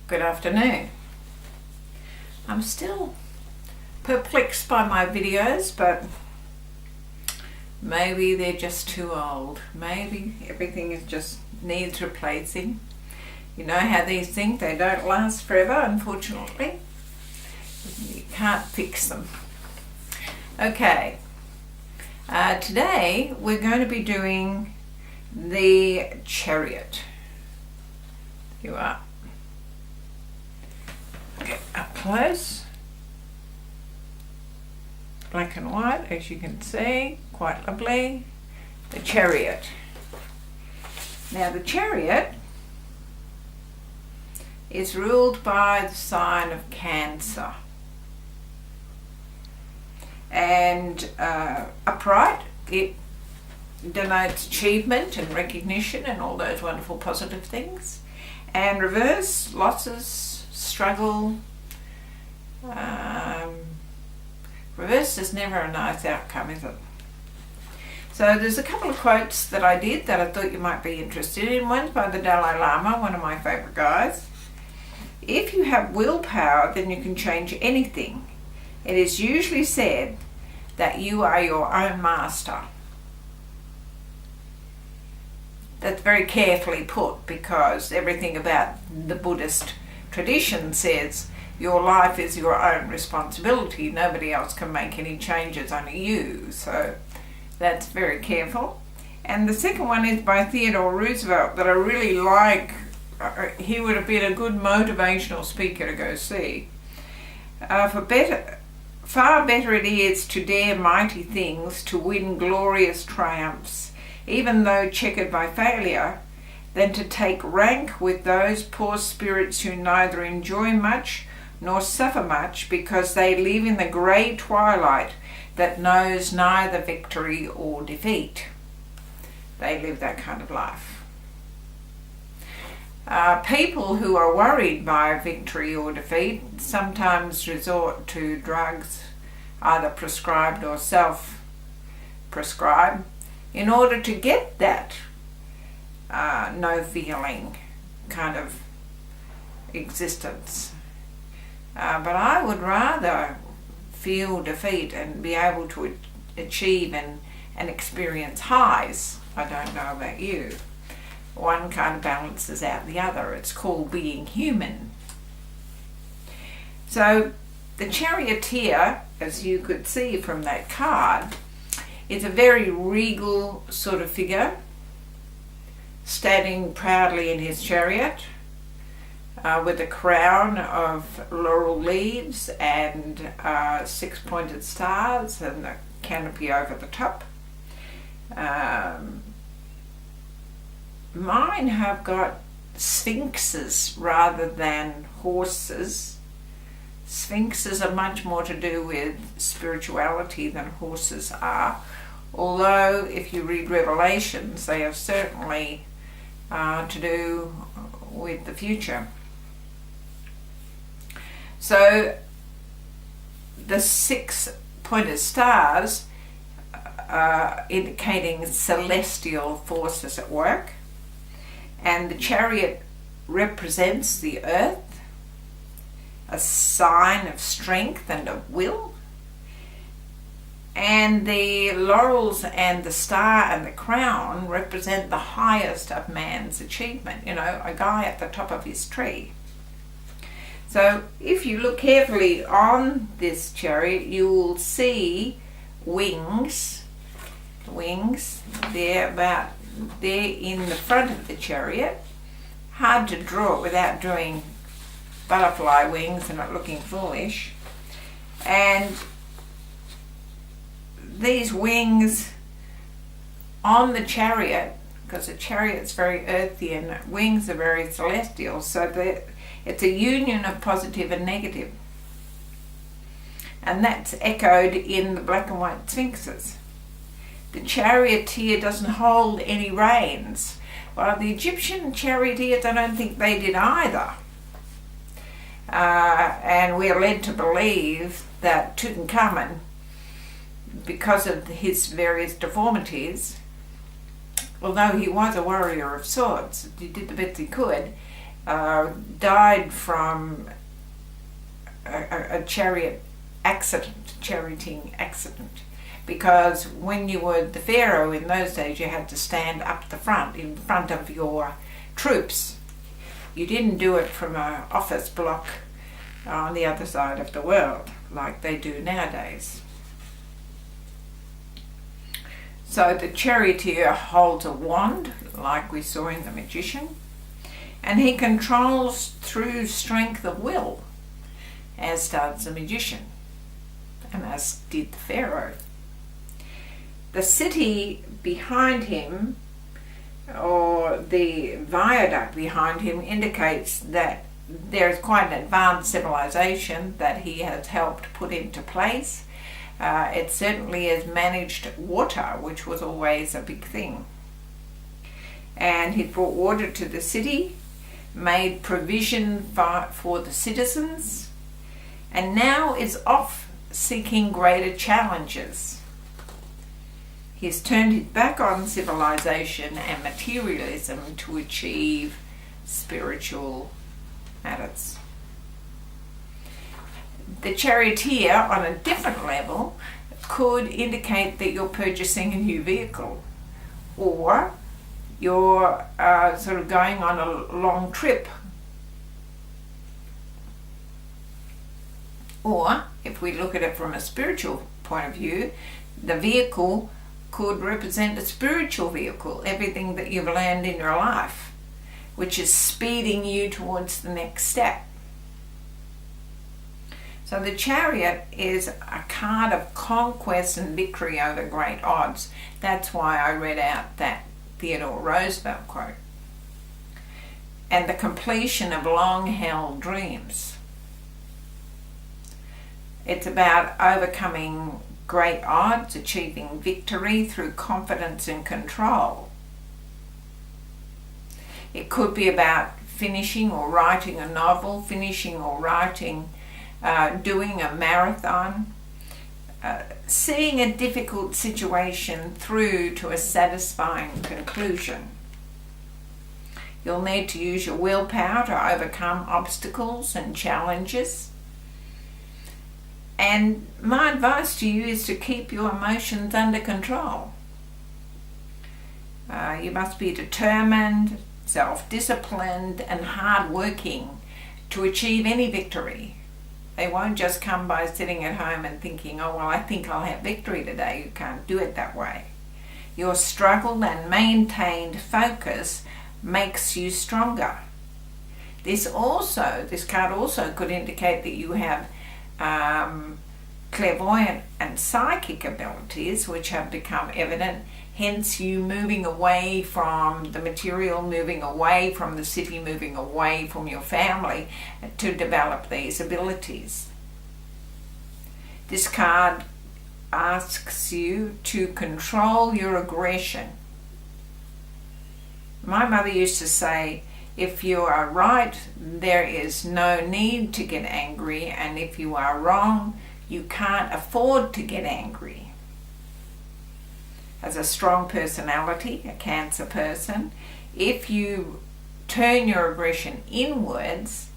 Good afternoon. I'm still perplexed by my videos, but maybe they're just too old. Maybe everything just needs replacing. You know how these things, they don't last forever, unfortunately. You can't fix them. Okay, today we're going to be doing the Chariot. Here you are. Okay, up close. Black and white, as you can see, quite lovely. The Chariot. Now the Chariot is ruled by the sign of Cancer. And upright, it denotes achievement and recognition and all those wonderful positive things. And reverse, losses, struggle. Reverse is never a nice outcome, is it? So there's a couple of quotes that I did that I thought you might be interested in. One's by the Dalai Lama, one of my favourite guys. If you have willpower, then you can change anything. It is usually said that you are your own master. That's very carefully put, because everything about the Buddhist tradition says your life is your own responsibility. Nobody else can make any changes, only you. So that's very careful. And the second one is by Theodore Roosevelt that I really like. He would have been a good motivational speaker to go see. Far better it is to dare mighty things, to win glorious triumphs, even though checkered by failure, than to take rank with those poor spirits who neither enjoy much nor suffer much, because they live in the grey twilight that knows neither victory or defeat. They live that kind of life. People who are worried by victory or defeat sometimes resort to drugs, either prescribed or self-prescribed, in order to get that no feeling kind of existence. But I would rather feel defeat and be able to achieve and experience highs. I don't know about you. One kind of balances out the other. It's called being human. So the charioteer, as you could see from that card, is a very regal sort of figure, standing proudly in his chariot with a crown of laurel leaves and 6 pointed stars and a canopy over the top. Mine have got sphinxes rather than horses. Sphinxes are much more to do with spirituality than horses are, although if you read Revelations, they are certainly to do with the future. So the 6 pointed stars indicating celestial forces at work, and the chariot represents the earth, a sign of strength and of will. And the laurels and the star and the crown represent the highest of man's achievement, you know, a guy at the top of his tree. So if you look carefully on this chariot, you will see wings. They're in the front of the chariot. Hard to draw it without doing butterfly wings and not looking foolish. And these wings on the chariot, because the chariot's very earthy and wings are very celestial, so it's a union of positive and negative. And that's echoed in the black and white sphinxes. The charioteer doesn't hold any reins. Well, the Egyptian charioteers, I don't think they did either. And we are led to believe that Tutankhamun, because of his various deformities, although he was a warrior of sorts, he did the best he could, died from a chariot accident, charioting accident. Because when you were the pharaoh in those days, you had to stand up the front, in front of your troops. You didn't do it from an office block on the other side of the world like they do nowadays. So the charioteer holds a wand, like we saw in The Magician, and he controls through strength of will, as does the magician, and as did the pharaoh. The city behind him, or the viaduct behind him, indicates that there is quite an advanced civilization that he has helped put into place. It certainly has managed water, which was always a big thing. And he brought water to the city, made provision for the citizens, and now is off seeking greater challenges. He's turned his back on civilization and materialism to achieve spiritual matters. The charioteer, on a different level, could indicate that you're purchasing a new vehicle, or you're sort of going on a long trip. Or, if we look at it from a spiritual point of view, the vehicle could represent a spiritual vehicle, everything that you've learned in your life, which is speeding you towards the next step. So the chariot is a card of conquest and victory over great odds. That's why I read out that Theodore Roosevelt quote. And the completion of long-held dreams. It's about overcoming great odds, achieving victory through confidence and control. It could be about finishing or writing a novel, finishing or writing, doing a marathon, seeing a difficult situation through to a satisfying conclusion. You'll need to use your willpower to overcome obstacles and challenges. And my advice to you is to keep your emotions under control. You must be determined, self-disciplined, and hard-working to achieve any victory. They won't just come by sitting at home and thinking, oh, well, I think I'll have victory today. You can't do it that way. Your struggle and maintained focus makes you stronger. This card also could indicate that you have clairvoyant and psychic abilities, which have become evident, hence you moving away from the material, moving away from the city, moving away from your family to develop these abilities. This card asks you to control your aggression. My mother used to say, if you are right, there is no need to get angry, and if you are wrong, you can't afford to get angry. As a strong personality, a Cancer person, if you turn your aggression inwards,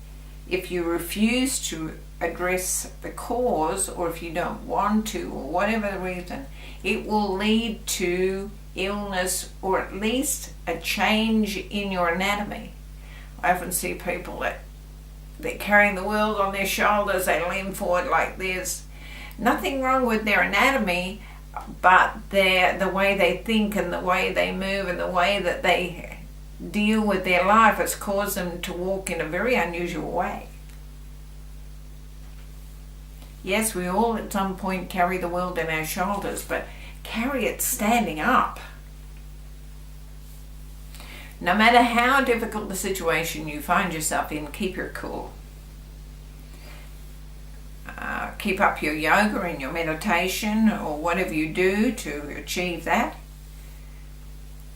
if you refuse to address the cause, or if you don't want to, or whatever the reason, it will lead to illness or at least a change in your anatomy. I often see people that they're carrying the world on their shoulders, they lean forward like there's nothing wrong with their anatomy, but the way they think and the way they move and the way that they deal with their life has caused them to walk in a very unusual way. Yes, we all at some point carry the world on our shoulders, but carry it standing up. No matter how difficult the situation you find yourself in, keep your cool. Keep up your yoga and your meditation or whatever you do to achieve that.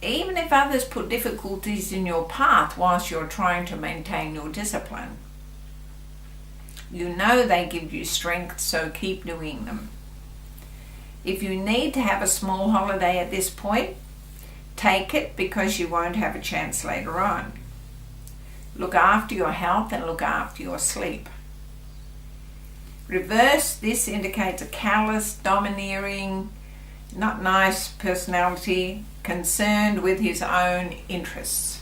Even if others put difficulties in your path whilst you're trying to maintain your discipline, you know they give you strength, so keep doing them. If you need to have a small holiday at this point, take it, because you won't have a chance later on. Look after your health and look after your sleep. Reverse, this indicates a callous, domineering, not nice personality, concerned with his own interests.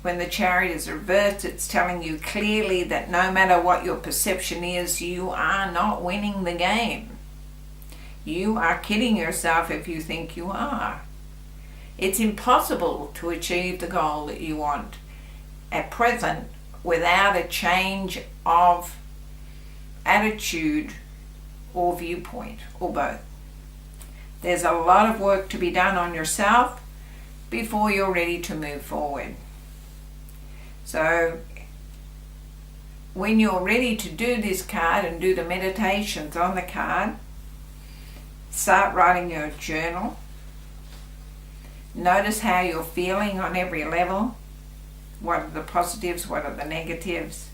When the Chariot is reversed, it's telling you clearly that no matter what your perception is, you are not winning the game. You are kidding yourself if you think you are. It's impossible to achieve the goal that you want at present without a change of attitude or viewpoint, or both. There's a lot of work to be done on yourself before you're ready to move forward. So when you're ready to do this card and do the meditations on the card, start writing your journal. Notice how you're feeling on every level. What are the positives? What are the negatives?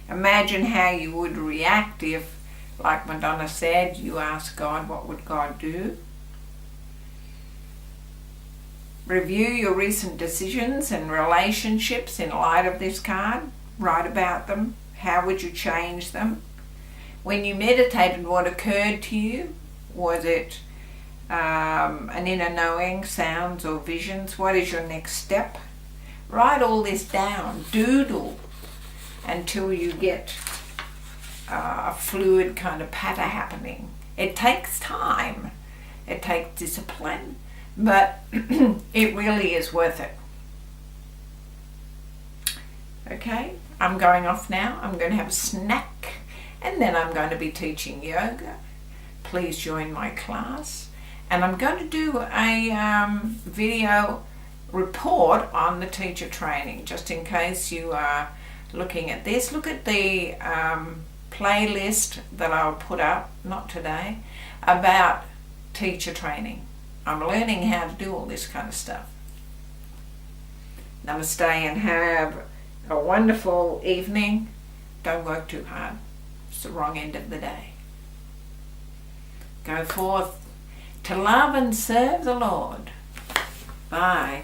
Imagine how you would react if, like Madonna said, you ask God, what would God do? Review your recent decisions and relationships in light of this card. Write about them. How would you change them? When you meditated, what occurred to you? Was it an inner knowing, sounds or visions? What is your next step? Write all this down. Doodle until you get a fluid kind of patter happening. It takes time. It takes discipline, but it really is worth it. Okay, I'm going off now. I'm going to have a snack and then I'm going to be teaching yoga. Please join my class. And I'm going to do a video report on the teacher training, just in case you are looking at this. Look at the playlist that I'll put up, not today, about teacher training. I'm learning how to do all this kind of stuff. Namaste and have a wonderful evening. Don't work too hard. It's the wrong end of the day. Go forth to love and serve the Lord. Bye.